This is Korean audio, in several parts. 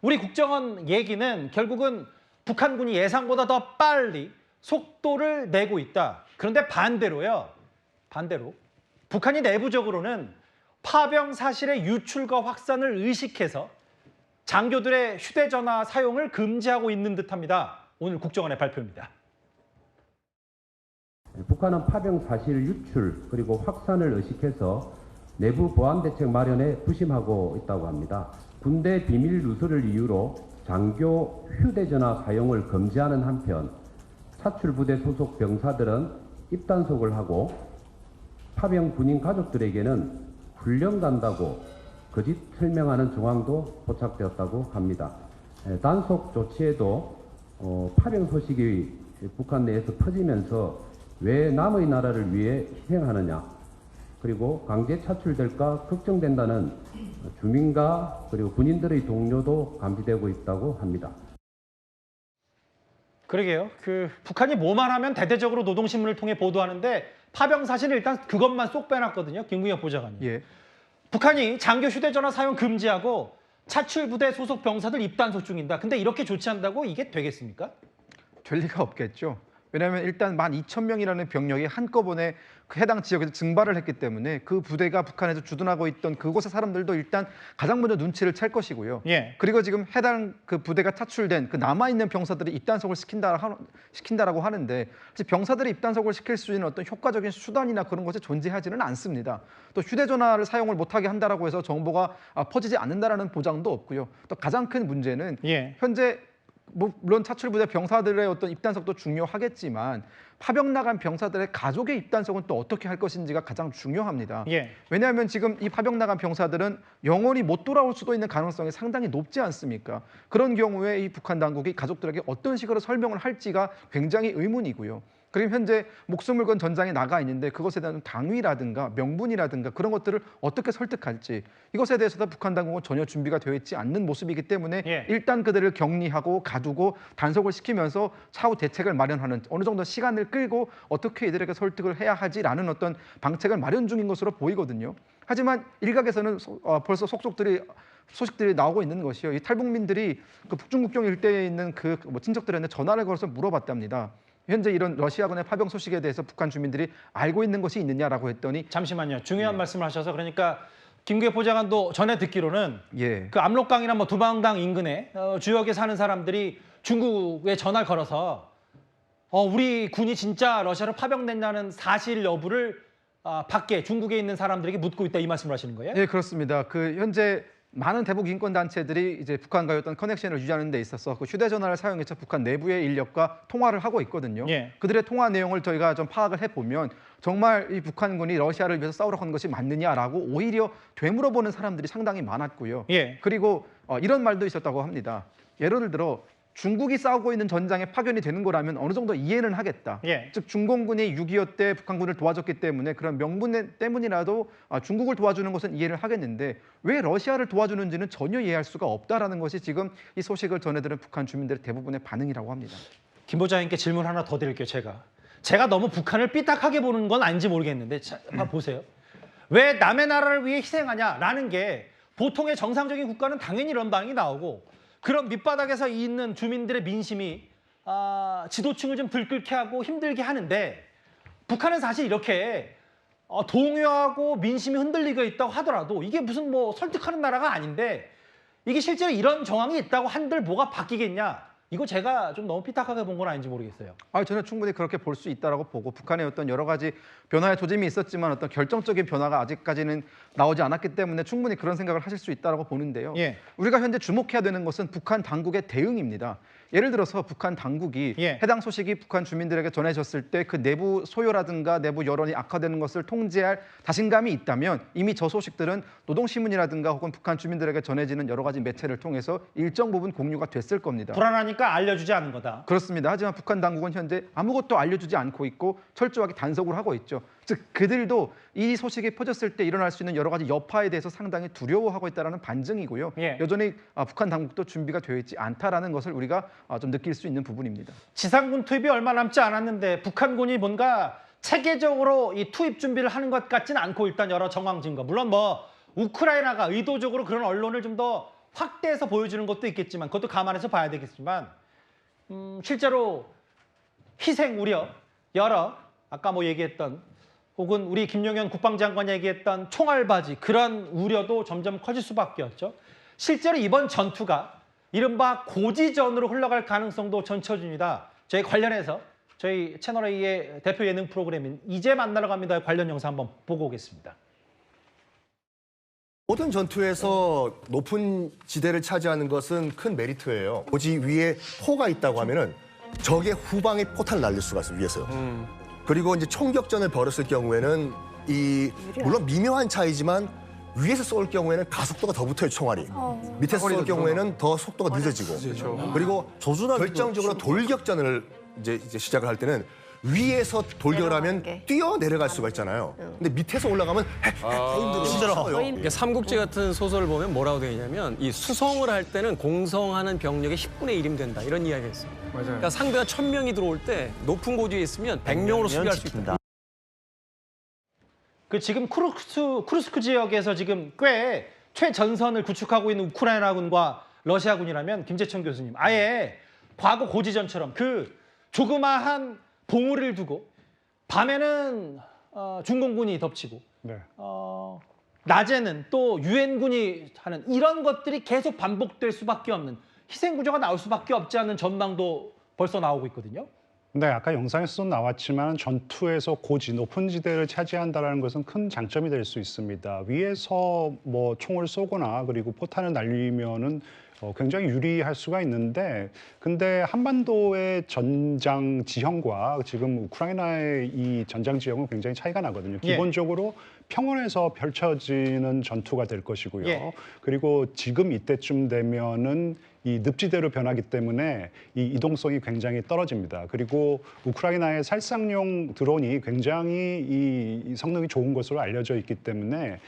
우리 국정원 얘기는 결국은 북한군이 예상보다 더 빨리 속도를 내고 있다. 그런데 반대로 북한이 내부적으로는 파병 사실의 유출과 확산을 의식해서 장교들의 휴대전화 사용을 금지하고 있는 듯합니다. 오늘 국정원의 발표입니다. 북한은 파병 사실 유출 그리고 확산을 의식해서 내부 보안 대책 마련에 부심하고 있다고 합니다. 군대 비밀 누설을 이유로 장교 휴대전화 사용을 금지하는 한편 차출부대 소속 병사들은 입단속을 하고 파병 군인 가족들에게는 훈련 간다고 거짓 설명하는 정황도 포착되었다고 합니다. 단속 조치에도 파병 소식이 북한 내에서 퍼지면서 왜 남의 나라를 위해 희생하느냐, 그리고 강제 차출될까 걱정된다는 주민과 그리고 군인들의 동료도 감지되고 있다고 합니다. 그러게요. 북한이 뭐만 하면 대대적으로 노동신문을 통해 보도하는데 파병 사실은 일단 그것만 쏙 빼놨거든요. 김구엽 보좌관이. 예. 북한이 장교 휴대전화 사용 금지하고 차출부대 소속 병사들 입단속 중인다. 근데 이렇게 조치한다고 이게 되겠습니까? 될 리가 없겠죠. 왜냐하면 일단 12,000명이라는 병력이 한꺼번에 그 해당 지역에서 증발을 했기 때문에 그 부대가 북한에서 주둔하고 있던 그곳의 사람들도 일단 가장 먼저 눈치를 챌 것이고요. 예. 그리고 지금 해당 그 부대가 차출된 그 남아있는 병사들이 입단속을 시킨다라고 하는데 병사들이 입단속을 시킬 수 있는 어떤 효과적인 수단이나 그런 것이 존재하지는 않습니다. 또 휴대전화를 사용을 못하게 한다라고 해서 정보가 퍼지지 않는다라는 보장도 없고요. 또 가장 큰 문제는 현재 물론 차출부대 병사들의 어떤 입단속도 중요하겠지만 파병 나간 병사들의 가족의 입단속은 또 어떻게 할 것인지가 가장 중요합니다. 왜냐하면 지금 이 파병 나간 병사들은 영원히 못 돌아올 수도 있는 가능성이 상당히 높지 않습니까? 그런 경우에 이 북한 당국이 가족들에게 어떤 식으로 설명을 할지가 굉장히 의문이고요. 그리고 현재 목숨을 건 전장에 나가 있는데 그것에 대한 당위라든가 명분이라든가 그런 것들을 어떻게 설득할지 이것에 대해서도 북한 당국은 전혀 준비가 되어 있지 않는 모습이기 때문에 일단 그들을 격리하고 가두고 단속을 시키면서 차후 대책을 마련하는 어느 정도 시간을 끌고 어떻게 이들에게 설득을 해야 하지라는 어떤 방책을 마련 중인 것으로 보이거든요. 하지만 일각에서는 벌써 소식들이 나오고 있는 것이요. 이 탈북민들이 그 북중국경 일대에 있는 그 친척들한테 전화를 걸어서 물어봤답니다. 현재 이런 러시아군의 파병 소식에 대해서 북한 주민들이 알고 있는 것이 있느냐라고 했더니 잠시만요. 중요한 말씀을 하셔서 그러니까 김구엽 보좌관도 전에 듣기로는 그 압록강이나 두만강 인근에 주역에 사는 사람들이 중국에 전화를 걸어서 우리 군이 진짜 러시아로 파병된다는 사실 여부를 밖에 중국에 있는 사람들에게 묻고 있다 이 말씀을 하시는 거예요? 네, 그렇습니다. 현재 많은 대북 인권 단체들이 이제 북한과의 어떤 커넥션을 유지하는 데 있어서 그 휴대전화를 사용해서 북한 내부의 인력과 통화를 하고 있거든요. 그들의 통화 내용을 저희가 좀 파악을 해보면 정말 이 북한군이 러시아를 위해서 싸우러 간 것이 맞느냐라고 오히려 되물어보는 사람들이 상당히 많았고요. 그리고 이런 말도 있었다고 합니다. 예를 들어 중국이 싸우고 있는 전장에 파견이 되는 거라면 어느 정도 이해는 하겠다. 즉 중공군이 6.25 때 북한군을 도와줬기 때문에 그런 명분 때문이라도 중국을 도와주는 것은 이해를 하겠는데 왜 러시아를 도와주는지는 전혀 이해할 수가 없다라는 것이 지금 이 소식을 전해들은 북한 주민들의 대부분의 반응이라고 합니다. 김 보좌관님께 질문 하나 더 드릴게요. 제가 너무 북한을 삐딱하게 보는 건 아닌지 모르겠는데 보세요. 왜 남의 나라를 위해 희생하냐라는 게 보통의 정상적인 국가는 당연히 이런 반응이 나오고 그런 밑바닥에서 있는 주민들의 민심이 지도층을 좀 들끓게 하고 힘들게 하는데 북한은 사실 이렇게 동요하고 민심이 흔들리고 있다고 하더라도 이게 무슨 설득하는 나라가 아닌데 이게 실제로 이런 정황이 있다고 한들 뭐가 바뀌겠냐? 이거 제가 좀 너무 삐딱하게 본 건 아닌지 모르겠어요. 저는 충분히 그렇게 볼 수 있다고 보고 북한의 어떤 여러 가지 변화의 조짐이 있었지만 어떤 결정적인 변화가 아직까지는 나오지 않았기 때문에 충분히 그런 생각을 하실 수 있다고 보는데요. 우리가 현재 주목해야 되는 것은 북한 당국의 대응입니다. 예를 들어서 북한 당국이 해당 소식이 북한 주민들에게 전해졌을 때 그 내부 소요라든가 내부 여론이 악화되는 것을 통제할 자신감이 있다면 이미 저 소식들은 노동신문이라든가 혹은 북한 주민들에게 전해지는 여러 가지 매체를 통해서 일정 부분 공유가 됐을 겁니다. 불안하니까 알려주지 않은 거다. 그렇습니다. 하지만 북한 당국은 현재 아무것도 알려주지 않고 있고 철저하게 단속을 하고 있죠. 즉 그들도 이 소식이 퍼졌을 때 일어날 수 있는 여러 가지 여파에 대해서 상당히 두려워하고 있다는 반증이고요. 여전히 북한 당국도 준비가 되어 있지 않다라는 것을 우리가 좀 느낄 수 있는 부분입니다. 지상군 투입이 얼마 남지 않았는데 북한군이 뭔가 체계적으로 이 투입 준비를 하는 것 같지는 않고 일단 여러 정황 증거. 물론 우크라이나가 의도적으로 그런 언론을 좀 더 확대해서 보여주는 것도 있겠지만 그것도 감안해서 봐야 되겠지만 실제로 희생 우려 여러 아까 뭐 얘기했던 혹은 우리 김용현 국방장관이 얘기했던 총알바지 그런 우려도 점점 커질 수밖에 없죠. 실제로 이번 전투가 이른바 고지전으로 흘러갈 가능성도 전쳐집니다. 저희 관련해서 저희 채널A의 대표 예능 프로그램인 이제 만나러 갑니다 관련 영상 한번 보고 오겠습니다. 모든 전투에서 높은 지대를 차지하는 것은 큰 메리트예요. 고지 위에 포가 있다고 하면은 적의 후방에 포탄을 날릴 수가 있어요, 위에서요. 그리고 이제 총격전을 벌였을 경우에는 물론 미묘한 차이지만 위에서 쏠 경우에는 가속도가 더 붙어요, 총알이. 밑에서 쏠 경우에는 더 속도가 늦어지고. 그리고 결정적으로 돌격전을 이제 시작을 할 때는 위에서 돌격하면 뛰어 내려갈 수가 있잖아요. 근데 밑에서 올라가면 힘들어요. 이게 삼국지 같은 소설을 보면 뭐라고 되어 있냐면 이 수성을 할 때는 공성하는 병력의 10분의 1이면 된다 이런 이야기가 있어요. 맞아요. 그러니까 상대가 1000명이 들어올 때 높은 고지에 있으면 100명으로 수비할 수 있다. 그 지금 쿠르스크 지역에서 지금 꽤 최전선을 구축하고 있는 우크라이나군과 러시아군이라면 김재천 교수님 아예 과거 고지전처럼 그 조그마한 봉우리를 두고 밤에는 중공군이 덮치고 낮에는 또 유엔군이 하는 이런 것들이 계속 반복될 수밖에 없는 희생 구조가 나올 수밖에 없지 않는 전망도 벌써 나오고 있거든요. 네, 아까 영상에서도 나왔지만 전투에서 고지, 높은 지대를 차지한다는 것은 큰 장점이 될 수 있습니다. 위에서 뭐 총을 쏘거나 그리고 포탄을 날리면은 굉장히 유리할 수가 있는데 근데 한반도의 전장 지형과 지금 우크라이나의 이 전장 지형은 굉장히 차이가 나거든요. 기본적으로 평원에서 펼쳐지는 전투가 될 것이고요. 그리고 지금 이때쯤 되면은 이 늪지대로 변하기 때문에 이 이동성이 굉장히 떨어집니다. 그리고 우크라이나의 살상용 드론이 굉장히 이 성능이 좋은 것으로 알려져 있기 때문에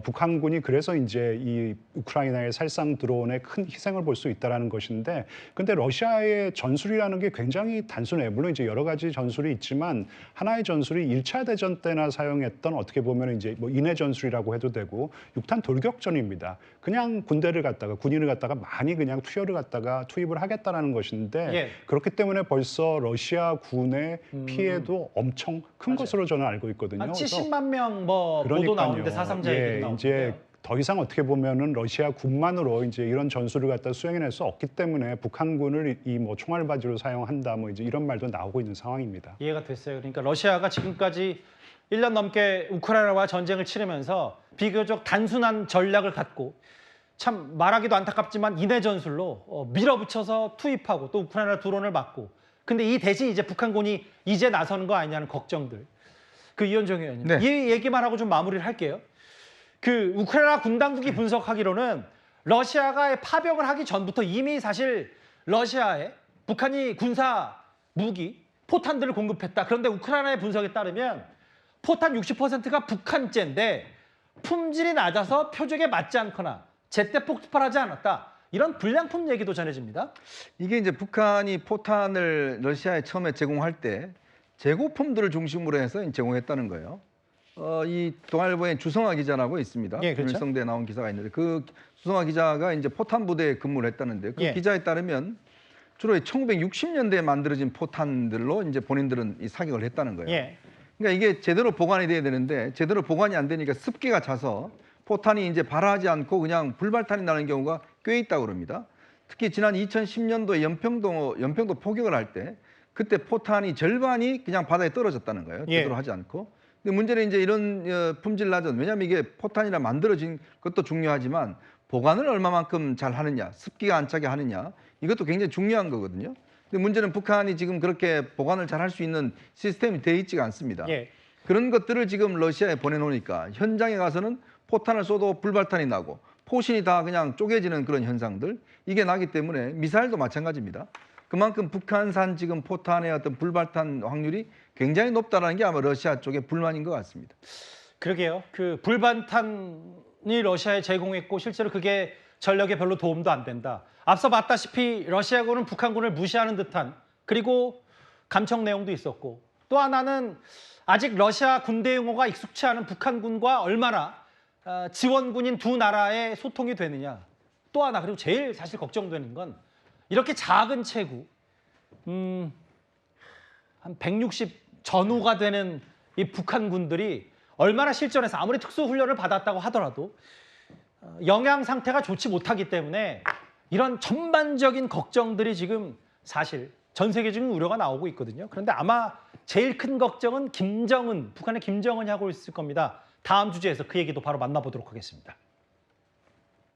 북한군이 그래서 이제 이 우크라이나의 살상 드론에 큰 희생을 볼 수 있다라는 것인데, 근데 러시아의 전술이라는 게 굉장히 단순해요. 물론 이제 여러 가지 전술이 있지만 하나의 전술이 1차 대전 때나 사용했던 어떻게 보면 이제 뭐 인해 전술이라고 해도 되고 육탄 돌격전입니다. 그냥 군대를 갖다가 군인을 갖다가 많이 그냥 투여를 갖다가 투입을 하겠다라는 것인데 그렇기 때문에 벌써 러시아 군의 피해도 엄청 큰 것으로 저는 알고 있거든요. 한 70만 명 뭐 보도 나오는데 사상자 얘기도 나오는데 이제 더 이상 어떻게 보면은 러시아 군만으로 이제 이런 전술을 갖다 수행해낼 수 없기 때문에 북한군을 이 뭐 총알바지로 사용한다 뭐 이제 이런 말도 나오고 있는 상황입니다. 이해가 됐어요. 그러니까 러시아가 지금까지 1년 넘게 우크라이나와 전쟁을 치르면서 비교적 단순한 전략을 갖고 참 말하기도 안타깝지만 인해 전술로 밀어붙여서 투입하고 또 우크라이나 드론을 맞고 근데 이 대신 이제 북한군이 이제 나서는 거 아니냐는 걱정들. 그 이현정 의원님 이 얘기만 하고 좀 마무리를 할게요. 그 우크라이나 군 당국이 분석하기로는 러시아가 파병을 하기 전부터 이미 사실 러시아에 북한이 군사 무기, 포탄들을 공급했다. 그런데 우크라이나의 분석에 따르면 포탄 60%가 북한제인데 품질이 낮아서 표적에 맞지 않거나 제때 폭발하지 않았다. 이런 불량품 얘기도 전해집니다. 이게 이제 북한이 포탄을 러시아에 처음에 제공할 때 재고품들을 중심으로 해서 제공했다는 거예요. 이 동아일보에 주성아 기자라고 있습니다. 김일성대에 나온 기사가 있는데 그 주성아 기자가 이제 포탄 부대에 근무를 했다는데 그 기자에 따르면 주로 1960년대에 만들어진 포탄들로 이제 본인들은 이 사격을 했다는 거예요. 그러니까 이게 제대로 보관이 돼야 되는데 제대로 보관이 안 되니까 습기가 차서 포탄이 이제 발하지 않고 그냥 불발탄이 나는 경우가 꽤 있다고 그럽니다. 특히 지난 2010년도에 연평도 포격을 할 때 그때 포탄이 절반이 그냥 바다에 떨어졌다는 거예요. 제대로 하지 않고. 근데 문제는 이제 이런 품질 낮은, 왜냐하면 이게 포탄이라 만들어진 것도 중요하지만 보관을 얼마만큼 잘 하느냐, 습기가 안 차게 하느냐, 이것도 굉장히 중요한 거거든요. 근데 문제는 북한이 지금 그렇게 보관을 잘 할 수 있는 시스템이 돼 있지가 않습니다. 그런 것들을 지금 러시아에 보내놓으니까 현장에 가서는 포탄을 쏘도 불발탄이 나고 포신이 다 그냥 쪼개지는 그런 현상들, 이게 나기 때문에 미사일도 마찬가지입니다. 그만큼 북한산 지금 포탄의 어떤 불발탄 확률이 굉장히 높다는 게 아마 러시아 쪽의 불만인 것 같습니다. 그러게요. 그 불발탄이 러시아에 제공했고 실제로 그게 전력에 별로 도움도 안 된다. 앞서 봤다시피 러시아군은 북한군을 무시하는 듯한 그리고 감청 내용도 있었고 또 하나는 아직 러시아 군대 용어가 익숙치 않은 북한군과 얼마나 지원군인 두 나라의 소통이 되느냐. 또 하나 그리고 제일 사실 걱정되는 건 이렇게 작은 체구 한 160 전후가 되는 이 북한군들이 얼마나 실전에서 아무리 특수훈련을 받았다고 하더라도 영양 상태가 좋지 못하기 때문에 이런 전반적인 걱정들이 지금 사실 전 세계적인 우려가 나오고 있거든요. 그런데 아마 제일 큰 걱정은 김정은, 북한의 김정은이 하고 있을 겁니다. 다음 주제에서 그 얘기도 바로 만나보도록 하겠습니다.